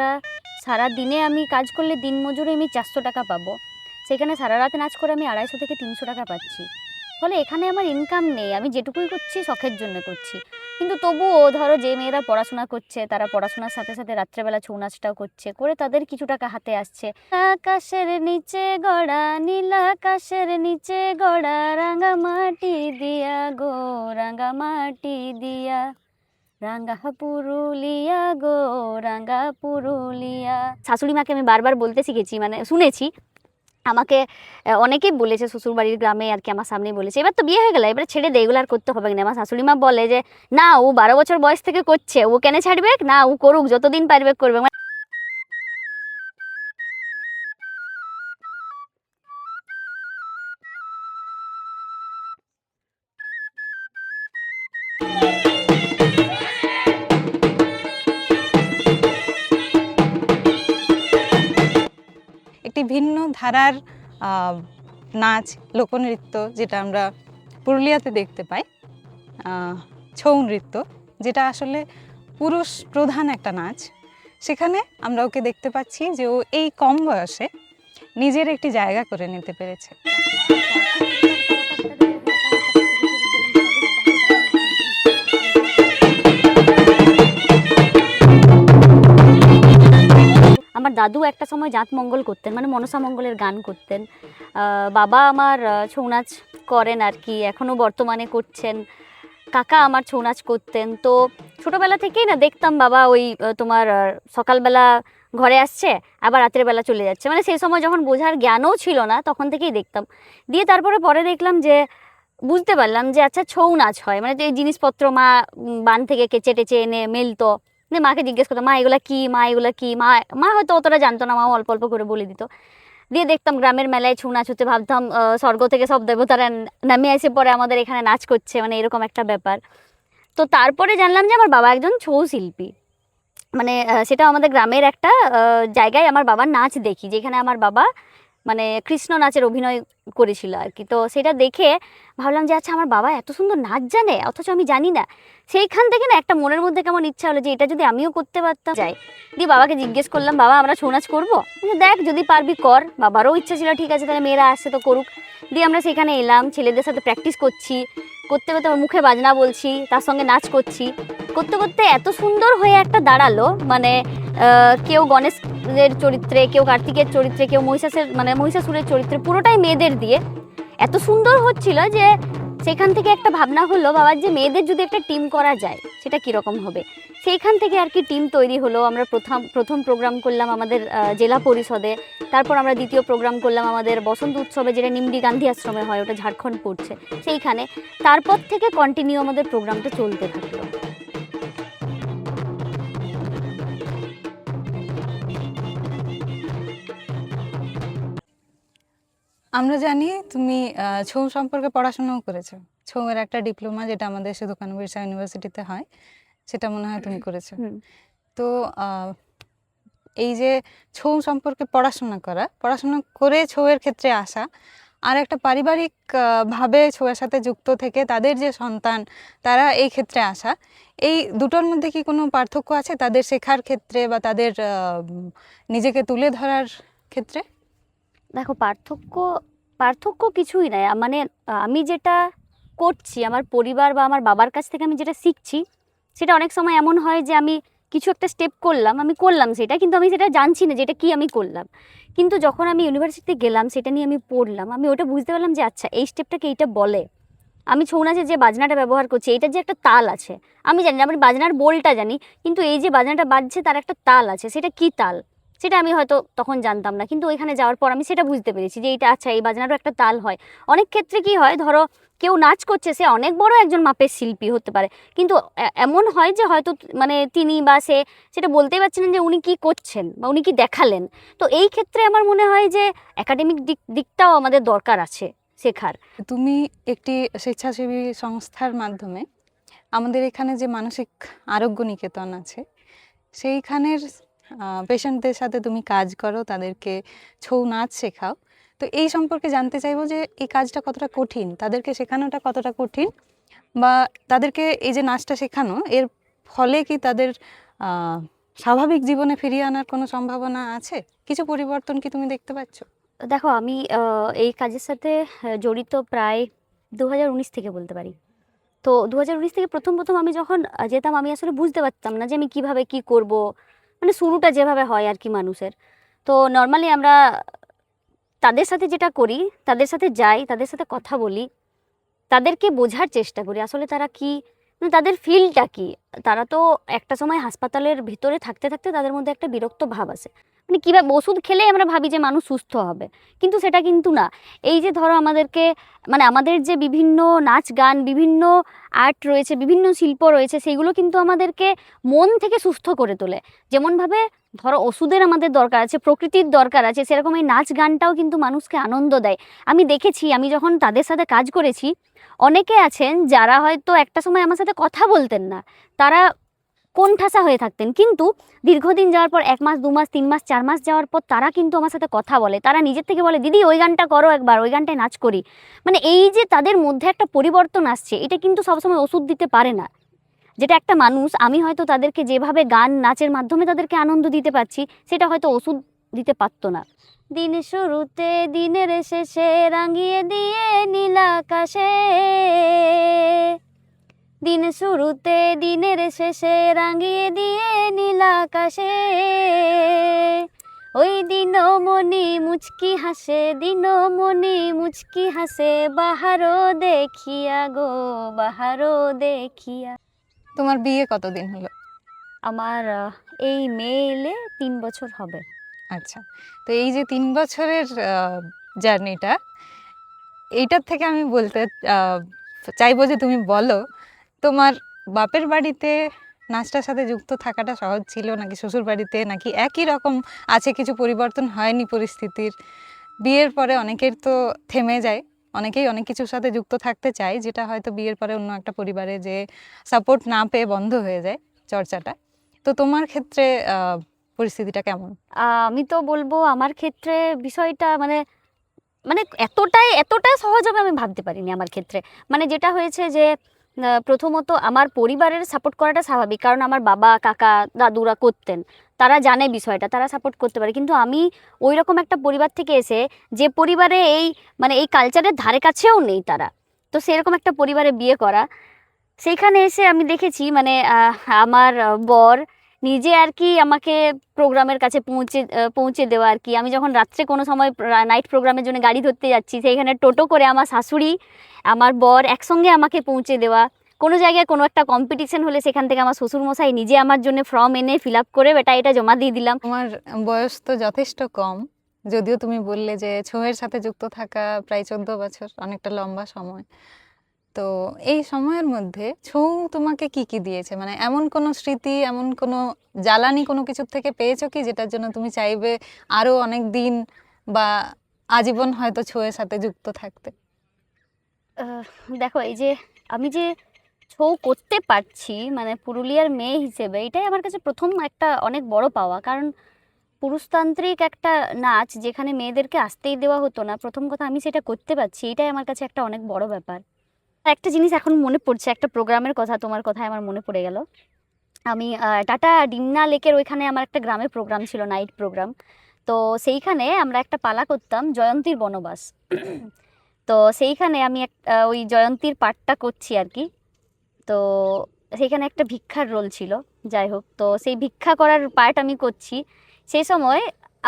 একটা সারা দিনে আমি কাজ করলে দিনমজুরে আমি 400 টাকা পাবো, সেখানে সারা রাত নাচ করে আমি 250 থেকে 300 টাকা পাচ্ছি। ফলে এখানে আমার ইনকাম নেই, আমি যেটুকুই করছি শখের জন্য করছি। কিন্তু তবুও ধরো যে মেয়েরা পড়াশোনা করছে তারা পড়াশোনার সাথে সাথে রাত্রেবেলা ছৌ নাচটাও করছে, করে তাদের কিছু টাকা হাতে আসছে। আকাশের নিচে গড়া, নীল আকাশের নিচে গড়া, রাঙা মাটি দিয়া গো, রাঙা মাটি দিয়া, রাঙ্গা পুরুলিয়া গো, রাঙ্গা পুরুলিয়া। শাশুড়ি মাকে আমি বারবার বলতে শিখেছি, মানে শুনেছি, আমাকে অনেকেই বলেছে শ্বশুর বাড়ির গ্রামে আর কি, আমার সামনেই বলেছে এবার তো বিয়ে হয়ে গেল, এবার ছেড়ে দে, এগুলো আর করতে হবে না। আমার শাশুড়ি মা বলে যে না, ও 12 বছর বয়স থেকে করছে, ও কেন ছাড়বে, না ও করুক, যতদিন পারবে করবে। একটি ভিন্ন ধারার নাচ, লোকনৃত্য যেটা আমরা পুরুলিয়াতে দেখতে পাই, ছৌ নৃত্য, যেটা আসলে পুরুষ প্রধান একটা নাচ। সেখানে আমরা ওকে দেখতে পাচ্ছি যে ও এই কম বয়সে নিজের একটি জায়গা করে নিতে পেরেছে। আমার দাদু একটা সময় জাত মঙ্গল করতেন, মানে মনসা মঙ্গলের গান করতেন। বাবা আমার ছৌ নাচ করেন আর কি, এখনও বর্তমানে করছেন। কাকা আমার ছৌ নাচ করতেন। তো ছোটোবেলা থেকেই না দেখতাম বাবা ওই তোমার সকালবেলা ঘরে আসছে, আবার রাতের বেলা চলে যাচ্ছে, মানে সেই সময় যখন বোঝার জ্ঞানও ছিল না তখন থেকেই দেখতাম। দিয়ে তারপরে পরে দেখলাম যে, বুঝতে পারলাম যে আচ্ছা ছৌ নাচ হয়, মানে এই জিনিসপত্র মা বান থেকে কেচে টেচে এনে মেলতো। মাকে জিজ্ঞেস করতো মা এগুলা কি, মা এগুলা কি, মা মা হয়তো অতটা জানতো না, মা অল্প অল্প করে বলে দিত। দিয়ে দেখতাম গ্রামের মেলায় ছৌ নাচ হচ্ছে, ভাবতাম স্বর্গ থেকে সব দেবতারা নামে এসে পরে আমাদের এখানে নাচ করছে, মানে এরকম একটা ব্যাপার। তো তারপরে জানলাম যে আমার বাবা একজন ছৌ শিল্পী, মানে সেটা আমাদের গ্রামের একটা জায়গায় আমার বাবার নাচ দেখি, যেখানে আমার বাবা মানে কৃষ্ণ নাচের অভিনয় করেছিল আর কি। তো সেটা দেখে ভাবলাম যে আচ্ছা আমার বাবা এত সুন্দর নাচ জানে, অথচ আমি জানি না। সেইখান থেকে না একটা মনের মধ্যে কেমন ইচ্ছা হলো যে এটা যদি আমিও করতে পারতাম যাই। দিয়ে বাবাকে জিজ্ঞেস করলাম, বাবা আমরা ছৌ নাচ করবো? দেখ যদি পারবি কর। বাবারও ইচ্ছা ছিল, ঠিক আছে তাহলে মেয়েরা আসছে তো করুক। দিয়ে আমরা সেখানে এলাম, ছেলেদের সাথে প্র্যাকটিস করছি, করতে করতে আমার মুখে বাজনা বলছি, তার সঙ্গে নাচ করছি। করতে করতে এত সুন্দর হয়ে একটা দাঁড়ালো, মানে কেউ গণেশের চরিত্রে, কেউ কার্তিকের চরিত্রে, কেউ মহিষাসুরের চরিত্রে, পুরোটাই মেয়েদের দিয়ে এত সুন্দর হচ্ছিল যে সেখান থেকে একটা ভাবনা হলো বাবার যে মেয়েদের যদি একটা টিম করা যায় সেটা কীরকম হবে। সেইখান থেকে আর কি টিম তৈরি হলো। আমরা প্রথম প্রোগ্রাম করলাম আমাদের জেলা পরিষদে, তারপর আমরা দ্বিতীয় প্রোগ্রাম করলাম আমাদের বসন্ত উৎসবে, যেটা নিমডি গান্ধী আশ্রমে হয়, ওটা ঝাড়খণ্ড পড়ছে সেইখানে। তারপর থেকে কন্টিনিউ আমাদের প্রোগ্রামটা চলতে থাকলো। আমরা জানি তুমি ছৌ সম্পর্কে পড়াশোনাও করেছো, ছৌয়ের একটা ডিপ্লোমা যেটা আমাদের শুধু কানবিরসা ইউনিভার্সিটিতে হয়, সেটা মনে হয় তুমি করেছো। তো এই যে ছৌ সম্পর্কে পড়াশোনা করে ছৌয়ের ক্ষেত্রে আসা, আর একটা পারিবারিক ভাবে ছৌয়ের সাথে যুক্ত থেকে তাদের যে সন্তান তারা এই ক্ষেত্রে আসা, এই দুটোর মধ্যে কি কোনো পার্থক্য আছে তাদের শেখার ক্ষেত্রে বা তাদের নিজেকে তুলে ধরার ক্ষেত্রে? দেখো পার্থক্য কিছুই নাই, মানে আমি যেটা করছি আমার পরিবার বা আমার বাবার কাছ থেকে আমি যেটা শিখছি, সেটা অনেক সময় এমন হয় যে আমি কিছু একটা স্টেপ করলাম সেটা, কিন্তু আমি সেটা জানছি না যেটা কি আমি করলাম। কিন্তু যখন আমি ইউনিভার্সিটিতে গেলাম, সেটা নিয়ে আমি পড়লাম, আমি ওটা বুঝতে পারলাম যে আচ্ছা এই স্টেপটাকে এইটা বলে। আমি ছৌ নাচে যে বাজনাটা ব্যবহার করছি, এইটার যে একটা তাল আছে, আমি জানি না, আমি বাজনার বোলটা জানি, কিন্তু এই যে বাজনাটা বাজছে তার একটা তাল আছে, সেটা কি তাল সেটা আমি হয়তো তখন জানতাম না, কিন্তু ওইখানে যাওয়ার পর আমি সেটা বুঝতে পেরেছি যে এইটা আচ্ছা এই বাজনারও একটা তাল হয়। অনেক ক্ষেত্রে কি হয়, ধরো কেউ নাচ করছে, সে অনেক বড় একজন মাপের শিল্পী হতে পারে, কিন্তু এমন হয় যে হয়তো মানে তিনি বা সেটা বলতেই পারছেন যে উনি কি করছেন বা উনি কি দেখালেন। তো এই ক্ষেত্রে আমার মনে হয় যে একাডেমিক দিকটাও আমাদের দরকার আছে শেখার। তুমি একটি স্বেচ্ছাসেবী সংস্থার মাধ্যমে আমাদের এখানে যে মানসিক আরোগ্য নিকেতন আছে সেইখানের পেশেন্টদের সাথে তুমি কাজ করো, তাদেরকে ছৌ নাচ শেখাও। তো এই সম্পর্কে জানতে চাইবো যে এই কাজটা কতটা কঠিন, তাদেরকে শেখানোটা কতটা কঠিন, বা তাদেরকে এই যে নাচটা শেখানো এর ফলে কি তাদের স্বাভাবিক জীবনে ফিরিয়ে আনার কোনো সম্ভাবনা আছে? কিছু পরিবর্তন কি তুমি দেখতে পাচ্ছ? দেখো, আমি এই কাজের সাথে জড়িত প্রায় 2019 থেকে বলতে পারি। তো 2019 থেকে প্রথম আমি যখন যেতাম, আমি আসলে বুঝতে পারতাম না যে আমি কিভাবে কি করব, মানে শুরুটা যেভাবে হয় আর কি মানুষের। তো নর্মালি আমরা তাদের সাথে যেটা করি, তাদের সাথে যাই, তাদের সাথে কথা বলি, তাদেরকে বোঝার চেষ্টা করি আসলে তারা কি, মানে তাদের ফিলটা কি। তারা তো একটা সময় হাসপাতালের ভিতরে থাকতে থাকতে তাদের মধ্যে একটা বিরক্ত ভাব আসে, মানে কীভাবে ওষুধ খেলেই আমরা ভাবি যে মানুষ সুস্থ হবে, কিন্তু সেটা কিন্তু না। এই যে ধরো আমাদেরকে, মানে আমাদের যে বিভিন্ন নাচ গান, বিভিন্ন আর্ট রয়েছে, বিভিন্ন শিল্প রয়েছে, সেগুলো কিন্তু আমাদেরকে মন থেকে সুস্থ করে তোলে। যেমনভাবে ধরো ওষুধের আমাদের দরকার আছে, প্রকৃতির দরকার আছে, সেরকম এই নাচ গানটাও কিন্তু মানুষকে আনন্দ দেয়। আমি দেখেছি, আমি যখন তাদের সাথে কাজ করেছি, অনেকে আছেন যারা হয়তো একটা সময় আমার সাথে কথা বলতেন না, তারা কোণঠাসা হয়ে থাকতেন, কিন্তু দীর্ঘদিন যাওয়ার পর 1 মাস 2 মাস 3 মাস 4 মাস যাওয়ার পর তারা কিন্তু আমার সাথে কথা বলে, তারা নিজের থেকে বলে, দিদি ওই গানটা করো একবার, ওই গানটায় নাচ করি। মানে এই যে তাদের মধ্যে একটা পরিবর্তন আসছে, এটা কিন্তু সবসময় ওষুধ দিতে পারে না। যেটা একটা মানুষ, আমি হয়তো তাদেরকে যেভাবে গান নাচের মাধ্যমে তাদেরকে আনন্দ দিতে পারছি, সেটা হয়তো ওষুধ দিতে পারতো না। দিন শুরুতে দিনের শেষে রাঙিয়ে দিয়ে নীল আকাশে, দিন শুরুতে দিনের শেষে রাঙিয়ে দিয়ে নীল আকাশে, ওই দিনমণি মুচকি হাসে, দিনমণি মুচকি হাসে, বাহারো দেখিয়া গো, বাহারো দেখিয়া। তোমার বিয়ে কতদিন হলো? আমার এই মে এলে 3 বছর হবে। আচ্ছা, তো এই যে 3 বছরের জার্নিটা, এইটার থেকে আমি বলতে চাইবো যে তুমি বলো, তোমার বাপের বাড়িতে নাচটার সাথে যুক্ত থাকাটা সহজ ছিল নাকি শ্বশুর বাড়িতে, নাকি একই রকম আছে, কিছু পরিবর্তন হয়নি পরিস্থিতির? বিয়ের পরে অনেকের তো থেমে যায়, অনেকেই অনেক কিছুর সাথে যুক্ত থাকতে চায়, যেটা হয়তো বিয়ের পরে অন্য একটা পরিবারে যে সাপোর্ট না পেয়ে বন্ধ হয়ে যায় চর্চাটা। তো তোমার ক্ষেত্রে পরিস্থিতিটা কেমন? আমি তো বলবো আমার ক্ষেত্রে বিষয়টা মানে মানে এতটাই সহজ হবে আমি ভাবতে পারিনি আমার ক্ষেত্রে। মানে যেটা হয়েছে যে প্রথমত আমার পরিবারের সাপোর্ট করাটা স্বাভাবিক, কারণ আমার বাবা কাকা দাদুরা করতেন, তারা জানে বিষয়টা, তারা সাপোর্ট করতে পারে। কিন্তু আমি ওই রকম একটা পরিবার থেকে এসে, যে পরিবারে এই মানে এই কালচারের ধারে কাছেও নেই তারা, তো সেরকম একটা পরিবারে বিয়ে করা, সেইখানে এসে আমি দেখেছি মানে আমার বর নিজে আর কি আমাকে প্রোগ্রামের কাছে পৌঁছে দেওয়া আর কি। আমি যখন রাত্রে কোনো সময় নাইট প্রোগ্রামের জন্য গাড়ি ধরতে যাচ্ছি, সেইখানে টোটো করে আমার শাশুড়ি আমার বর একসঙ্গে আমাকে পৌঁছে দেওয়া। কোনো জায়গায় কোনো একটা কম্পিটিশন হলে সেখান থেকে আমার শ্বশুরমশাই নিজে আমার জন্য ফর্ম এনে ফিল আপ করে এটা জমা দিয়ে দিলাম। তোমার বয়স তো যথেষ্ট কম, যদিও তুমি বললে যে ছৌয়ের সাথে যুক্ত থাকা প্রায় 14 বছর, অনেকটা লম্বা সময়। তো এই সময়ের মধ্যে ছৌ তোমাকে কি কি দিয়েছে? মানে এমন কোনো স্মৃতি, এমন কোনো জ্বালানি কোনো কিছুর থেকে পেয়েছো কি, যেটার জন্য তুমি চাইবে আরো অনেক দিন বা আজীবন হয়তো ছৌয়ের সাথে যুক্ত থাকতে? আহ, দেখো, এই যে আমি যে ছৌ করতে পারছি, মানে পুরুলিয়ার মেয়ে হিসেবে, এটাই আমার কাছে প্রথম একটা অনেক বড় পাওয়া। কারণ পুরুষতান্ত্রিক একটা নাচ যেখানে মেয়েদেরকে আসতেই দেওয়া হতো না, প্রথম কথা আমি সেটা করতে পারছি, এটাই আমার কাছে একটা অনেক বড় ব্যাপার। একটা জিনিস এখন মনে পড়ছে, একটা প্রোগ্রামের কথা, তোমার কথায় আমার মনে পড়ে গেল। আমি টাটা ডিমনা লেকের ওইখানে আমার একটা গ্রামে প্রোগ্রাম ছিল, নাইট প্রোগ্রাম। তো সেইখানে আমরা একটা পালা করতাম জয়ন্তীর বনবাস। তো সেইখানে আমি ওই জয়ন্তীর পাঠটা করছি আর কি। তো সেইখানে একটা ভিক্ষার রোল ছিল, যাই হোক, তো সেই ভিক্ষা করার পার্ট আমি করছি। সেই সময়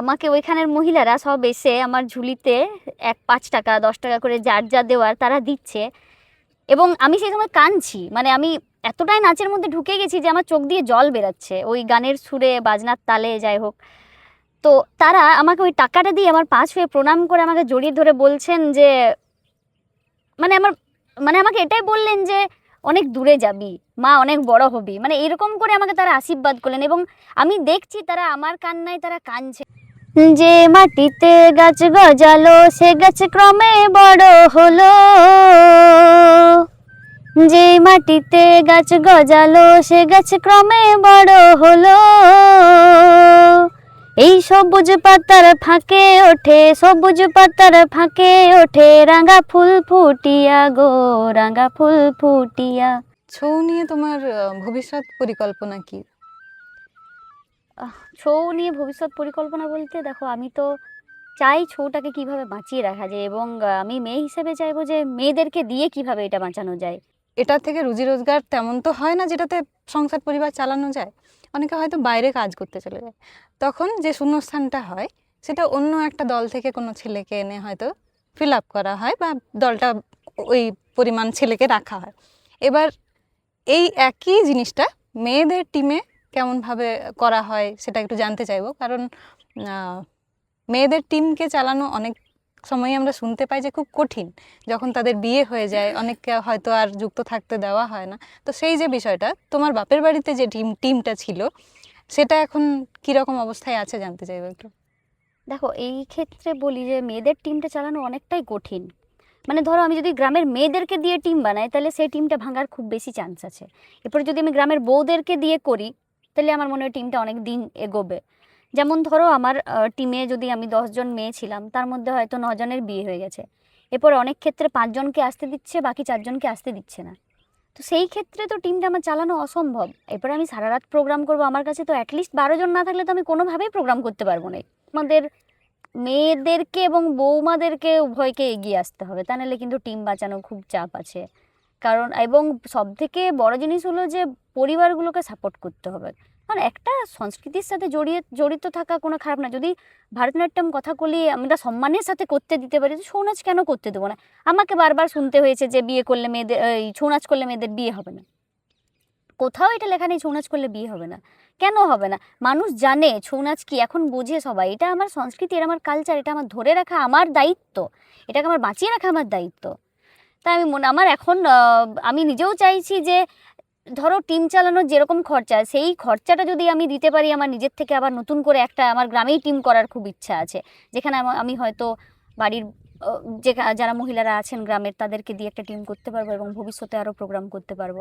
আমাকে ওইখানের মহিলারা সব এসে আমার ঝুলিতে 5 টাকা 10 টাকা করে যার যা দেওয়ার তারা দিচ্ছে, এবং আমি সেই সময় কাঁদছি। মানে আমি এতটাই নাচের মধ্যে ঢুকে গেছি যে আমার চোখ দিয়ে জল বেরাচ্ছে ওই গানের সুরে, বাজনার তালে, যাই হোক। তো তারা আমাকে ওই টাকাটা দিয়ে আমার পা ছুঁয়ে প্রণাম করে আমাকে জড়িয়ে ধরে বলছেন যে, মানে আমার, মানে আমাকে এটাই বললেন যে অনেক দূরে যাবি মা, অনেক বড় হবি, মানে এরকম করে আমাকে তারা আশীর্বাদ করলেন। এবং আমি দেখছি তারা আমার কান্নায় তারা কাঁদছে। যে মাটিতে গাছ গজালো সে গাছ ক্রমে বড় হলো, যে মাটিতে গাছ গজালো সে গাছ ক্রমে বড় হলো, এই সবুজ পাতার ফাঁকে ওঠে, সবুজ পাতার ফাঁকে ওঠে রাঙা ফুল ফুটিয়া গো, রাঙা ফুল ফুটিয়া। ছৌ নিয়ে তোমার ভবিষ্যৎ পরিকল্পনা কি? ছৌ নিয়ে ভবিষ্যৎ পরিকল্পনা বলতে দেখো, আমি তো চাই ছৌটাকে কিভাবে বাঁচিয়ে রাখা যায়, এবং আমি মেয়ে হিসেবে চাইবো যে মেয়েদেরকে দিয়ে কিভাবে এটা বাঁচানো যায়। এটা থেকে রুজি রোজগার তেমন তো হয় না যেটাতে সংসার পরিবার চালানো যায়। অনেকে হয়তো বাইরে কাজ করতে চলে যায়, তখন যে শূন্যস্থানটা হয় সেটা অন্য একটা দল থেকে কোনো ছেলেকে এনে হয়তো ফিল আপ করা হয়, বা দলটা ওই পরিমাণ ছেলেকে রাখা হয়। এবার এই একই জিনিসটা মেয়েদের টিমে কেমনভাবে করা হয় সেটা একটু জানতে চাইবো, কারণ মেয়েদের টিমকে চালানো অনেক সময় আমরা শুনতে পাই যে খুব কঠিন। যখন তাদের বিয়ে হয়ে যায় অনেককে হয়তো আর যুক্ত থাকতে দেওয়া হয় না। তো সেই যে বিষয়টা, তোমার বাপের বাড়িতে যে টিমটা ছিল সেটা এখন কিরকম অবস্থায় আছে জানতে চাইবো একটু। দেখো, এই ক্ষেত্রে বলি যে মেয়েদের টিমটা চালানো অনেকটাই কঠিন। মানে ধরো, আমি যদি গ্রামের মেয়েদেরকে দিয়ে টিম বানাই তাহলে সেই টিমটা ভাঙার খুব বেশি চান্স আছে। এরপরে যদি আমি গ্রামের বউদেরকে দিয়ে করি তাহলে আমার মনে হয় টিমটা অনেক দিন এগোবে। যেমন ধরো, আমার টিমে যদি আমি 10 জন মেয়ে ছিলাম, তার মধ্যে হয়তো 9 জনের বিয়ে হয়ে গেছে। এরপর অনেক ক্ষেত্রে 5 জনকে আসতে দিচ্ছে, বাকি 4 জনকে আসতে দিচ্ছে না। তো সেই ক্ষেত্রে তো টিমটা আমার চালানো অসম্ভব। এরপরে আমি সারা রাত প্রোগ্রাম করবো, আমার কাছে তো অ্যাটলিস্ট 12 জন না থাকলে তো আমি কোনোভাবেই প্রোগ্রাম করতে পারবো না। আমাদের মেয়েদেরকে এবং বৌমাদেরকে উভয়কে এগিয়ে আসতে হবে, তা নাহলে কিন্তু টিম বাঁচানো খুব চাপ আছে। কারণ এবং সব থেকে বড় জিনিস হলো যে পরিবারগুলোকে সাপোর্ট করতে হবে। কারণ একটা সংস্কৃতির সাথে জড়িত থাকা কোনো খারাপ না। যদি ভারতনাট্যম কথাকলি আমরা সম্মানের সাথে করতে দিতে পারি, তো ছৌ নাচ কেন করতে দেবো না? আমাকে বারবার শুনতে হয়েছে যে বিয়ে করলে মেয়েদের, এই ছৌ নাচ করলে মেয়েদের বিয়ে হবে না। কোথাও এটা লেখা নেই ছৌ নাচ করলে বিয়ে হবে না। কেন হবে না? মানুষ জানে ছৌ নাচ কি, এখন বোঝে সবাই। এটা আমার সংস্কৃতি, এটা আমার কালচার, এটা আমার ধরে রাখা আমার দায়িত্ব, এটাকে আমার বাঁচিয়ে রাখা আমার দায়িত্ব। তাই আমার এখন আমি নিজেও চাইছি যে ধরো টিম চালানোর যেরকম খরচা, সেই খরচাটা যদি আমি দিতে পারি আমার নিজের থেকে, আবার নতুন করে একটা আমার গ্রামেই টিম করার খুব ইচ্ছা আছে, যেখানে আমি হয়তো বাড়ির যে যারা মহিলারা আছেন গ্রামের তাদেরকে দিয়ে একটা টিম করতে পারবো এবং ভবিষ্যতে আরও প্রোগ্রাম করতে পারবো।